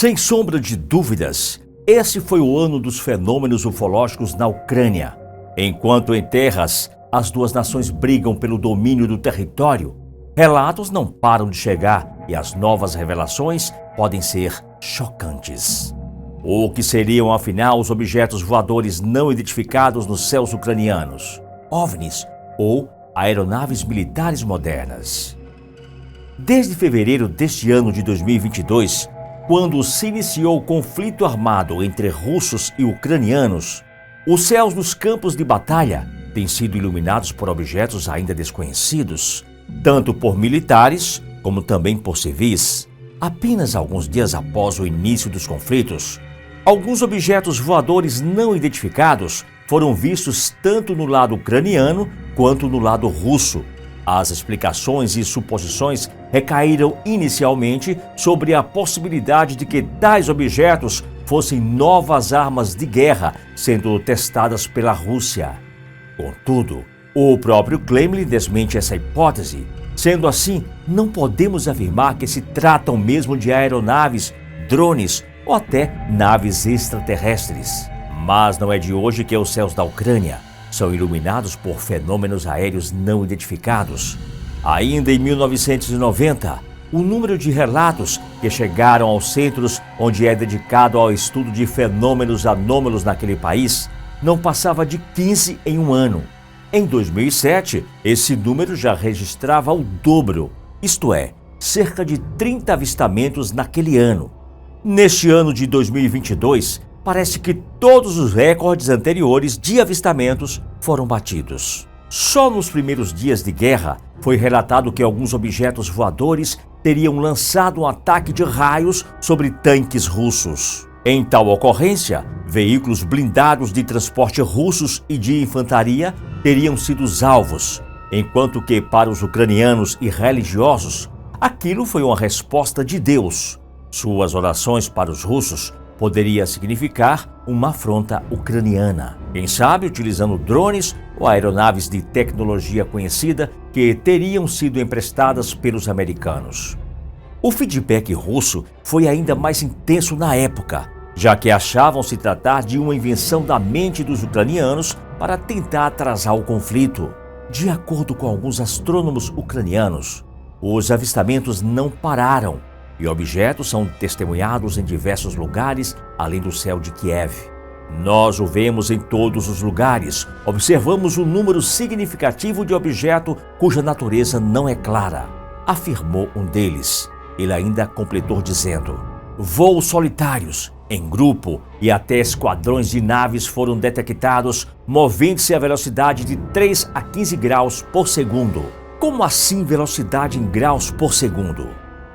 Sem sombra de dúvidas, esse foi o ano dos fenômenos ufológicos na Ucrânia. Enquanto em terras as duas nações brigam pelo domínio do território, relatos não param de chegar e as novas revelações podem ser chocantes. O que seriam afinal os objetos voadores não identificados nos céus ucranianos? OVNIs ou aeronaves militares modernas? Desde fevereiro deste ano de 2022, quando se iniciou o conflito armado entre russos e ucranianos, os céus dos campos de batalha têm sido iluminados por objetos ainda desconhecidos, tanto por militares como também por civis. Apenas alguns dias após o início dos conflitos, alguns objetos voadores não identificados foram vistos tanto no lado ucraniano quanto no lado russo. As explicações e suposições recaíram inicialmente sobre a possibilidade de que tais objetos fossem novas armas de guerra sendo testadas pela Rússia. Contudo, o próprio Kremlin desmente essa hipótese. Sendo assim, não podemos afirmar que se tratam mesmo de aeronaves, drones ou até naves extraterrestres. Mas não é de hoje que os céus da Ucrânia são iluminados por fenômenos aéreos não identificados. Ainda em 1990, o número de relatos que chegaram aos centros onde é dedicado ao estudo de fenômenos anômalos naquele país não passava de 15 em um ano. Em 2007, esse número já registrava o dobro, isto é, cerca de 30 avistamentos naquele ano. Neste ano de 2022, parece que todos os recordes anteriores de avistamentos foram batidos. Só nos primeiros dias de guerra foi relatado que alguns objetos voadores teriam lançado um ataque de raios sobre tanques russos. Em tal ocorrência, veículos blindados de transporte russos e de infantaria teriam sido os alvos, enquanto que para os ucranianos e religiosos, aquilo foi uma resposta de Deus. Suas orações para os russos poderia significar uma afronta ucraniana. Quem sabe utilizando drones ou aeronaves de tecnologia conhecida que teriam sido emprestadas pelos americanos. O feedback russo foi ainda mais intenso na época, já que achavam se tratar de uma invenção da mente dos ucranianos para tentar atrasar o conflito. De acordo com alguns astrônomos ucranianos, os avistamentos não pararam e objetos são testemunhados em diversos lugares além do céu de Kiev. Nós o vemos em todos os lugares, observamos um número significativo de objetos cuja natureza não é clara, afirmou um deles. Ele ainda completou dizendo: voos solitários, em grupo e até esquadrões de naves foram detectados movendo-se a velocidade de 3 a 15 graus por segundo. Como assim velocidade em graus por segundo?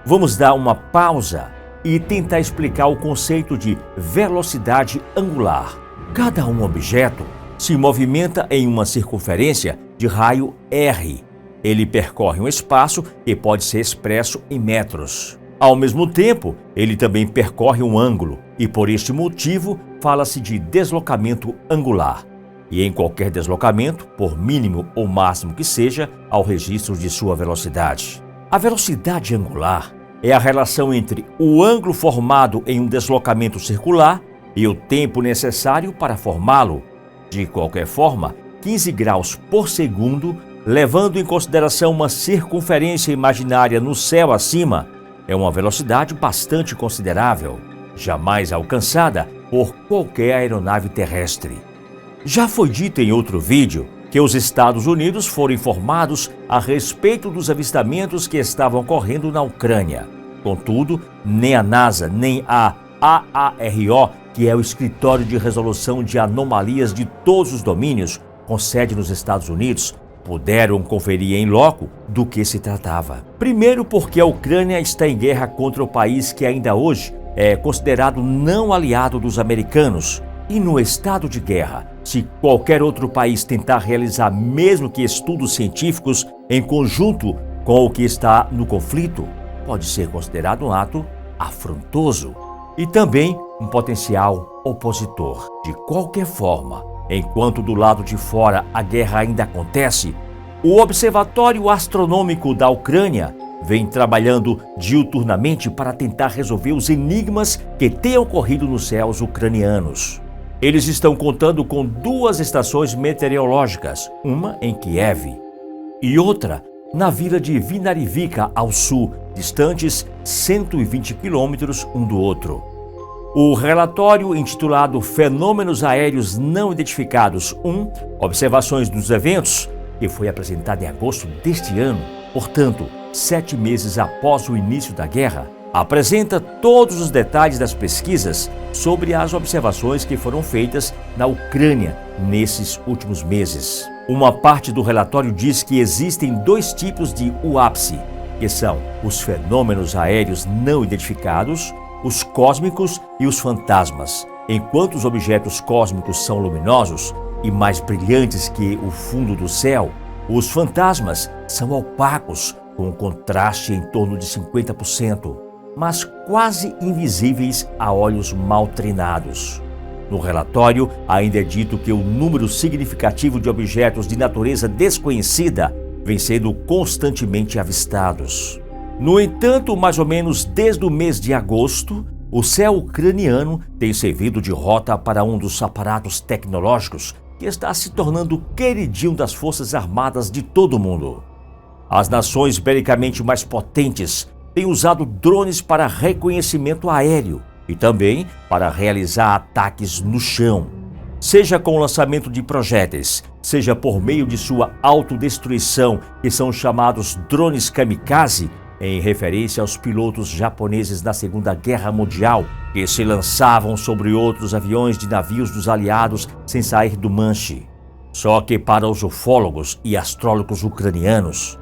Vamos dar uma pausa e tentar explicar o conceito de velocidade angular. Cada objeto se movimenta em uma circunferência de raio r. Ele percorre um espaço que pode ser expresso em metros. Ao mesmo tempo, ele também percorre um ângulo e, por este motivo, fala-se de deslocamento angular. E em qualquer deslocamento, por mínimo ou máximo que seja, há o registro de sua velocidade. A velocidade angular é a relação entre o ângulo formado em um deslocamento circular e o tempo necessário para formá-lo. De qualquer forma, 15 graus por segundo, levando em consideração uma circunferência imaginária no céu acima, é uma velocidade bastante considerável, jamais alcançada por qualquer aeronave terrestre. Já foi dito em outro vídeo que os Estados Unidos foram informados a respeito dos avistamentos que estavam ocorrendo na Ucrânia. Contudo, nem a NASA, nem a AARO, que é o Escritório de Resolução de Anomalias de todos os domínios, com sede nos Estados Unidos, puderam conferir em loco do que se tratava. Primeiro porque a Ucrânia está em guerra contra o país que ainda hoje é considerado não aliado dos americanos. E no estado de guerra, se qualquer outro país tentar realizar mesmo que estudos científicos em conjunto com o que está no conflito, pode ser considerado um ato afrontoso e também um potencial opositor. De qualquer forma, enquanto do lado de fora a guerra ainda acontece, o Observatório Astronômico da Ucrânia vem trabalhando diuturnamente para tentar resolver os enigmas que têm ocorrido nos céus ucranianos. Eles estão contando com 2 estações meteorológicas, uma em Kiev e outra na vila de Vinarivka, ao sul, distantes 120 quilômetros um do outro. O relatório, intitulado Fenômenos Aéreos Não Identificados 1, Observações dos Eventos, que foi apresentado em agosto deste ano, portanto, 7 meses após o início da guerra, apresenta todos os detalhes das pesquisas sobre as observações que foram feitas na Ucrânia nesses últimos meses. Uma parte do relatório diz que existem 2 tipos de UAPS, que são os fenômenos aéreos não identificados, os cósmicos e os fantasmas. Enquanto os objetos cósmicos são luminosos e mais brilhantes que o fundo do céu, os fantasmas são opacos, com um contraste em torno de 50%, mas quase invisíveis a olhos mal treinados. No relatório, ainda é dito que o número significativo de objetos de natureza desconhecida vem sendo constantemente avistados. No entanto, mais ou menos desde o mês de agosto, o céu ucraniano tem servido de rota para um dos aparatos tecnológicos que está se tornando queridinho das forças armadas de todo o mundo. As nações belicamente mais potentes têm usado drones para reconhecimento aéreo e também para realizar ataques no chão, seja com o lançamento de projéteis, seja por meio de sua autodestruição, que são chamados drones kamikaze, em referência aos pilotos japoneses na Segunda Guerra Mundial, que se lançavam sobre outros aviões de navios dos aliados sem sair do manche. Só que para os ufólogos e astrólogos ucranianos,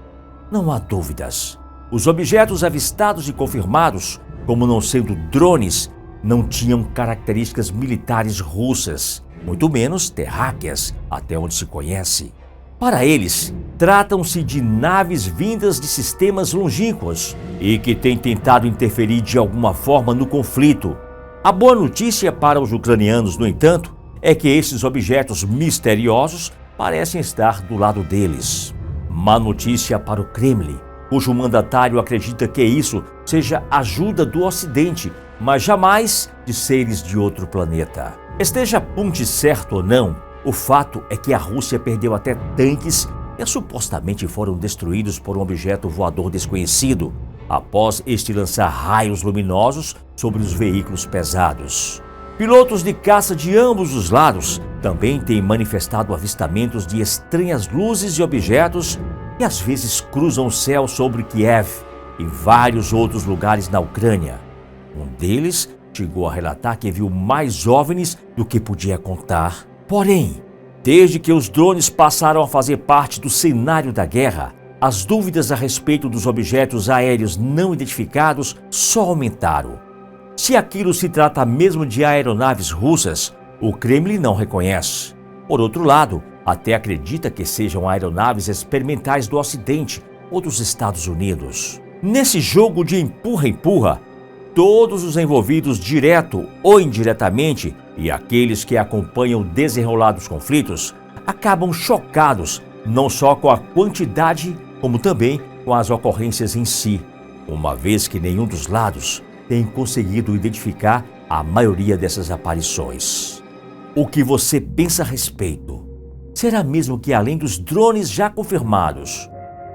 não há dúvidas. Os objetos avistados e confirmados, como não sendo drones, não tinham características militares russas, muito menos terráqueas, até onde se conhece. Para eles, tratam-se de naves vindas de sistemas longínquos e que têm tentado interferir de alguma forma no conflito. A boa notícia para os ucranianos, no entanto, é que esses objetos misteriosos parecem estar do lado deles. Má notícia para o Kremlin, cujo mandatário acredita que isso seja ajuda do Ocidente, mas jamais de seres de outro planeta. Esteja ponte certo ou não, o fato é que a Rússia perdeu até tanques que supostamente foram destruídos por um objeto voador desconhecido, após este lançar raios luminosos sobre os veículos pesados. Pilotos de caça de ambos os lados também têm manifestado avistamentos de estranhas luzes e objetos que às vezes cruzam o céu sobre Kiev e vários outros lugares na Ucrânia. Um deles chegou a relatar que viu mais OVNIs do que podia contar. Porém, desde que os drones passaram a fazer parte do cenário da guerra, as dúvidas a respeito dos objetos aéreos não identificados só aumentaram. Se aquilo se trata mesmo de aeronaves russas, o Kremlin não reconhece. Por outro lado, até acredita que sejam aeronaves experimentais do Ocidente ou dos Estados Unidos. Nesse jogo de empurra-empurra, todos os envolvidos direto ou indiretamente e aqueles que acompanham o desenrolar dos conflitos acabam chocados não só com a quantidade, como também com as ocorrências em si, uma vez que nenhum dos lados tem conseguido identificar a maioria dessas aparições. O que você pensa a respeito? Será mesmo que, além dos drones já confirmados,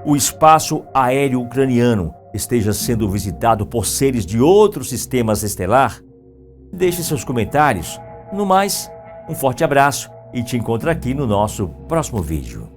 o espaço aéreo ucraniano esteja sendo visitado por seres de outros sistemas estelar? Deixe seus comentários. No mais, um forte abraço e te encontro aqui no nosso próximo vídeo.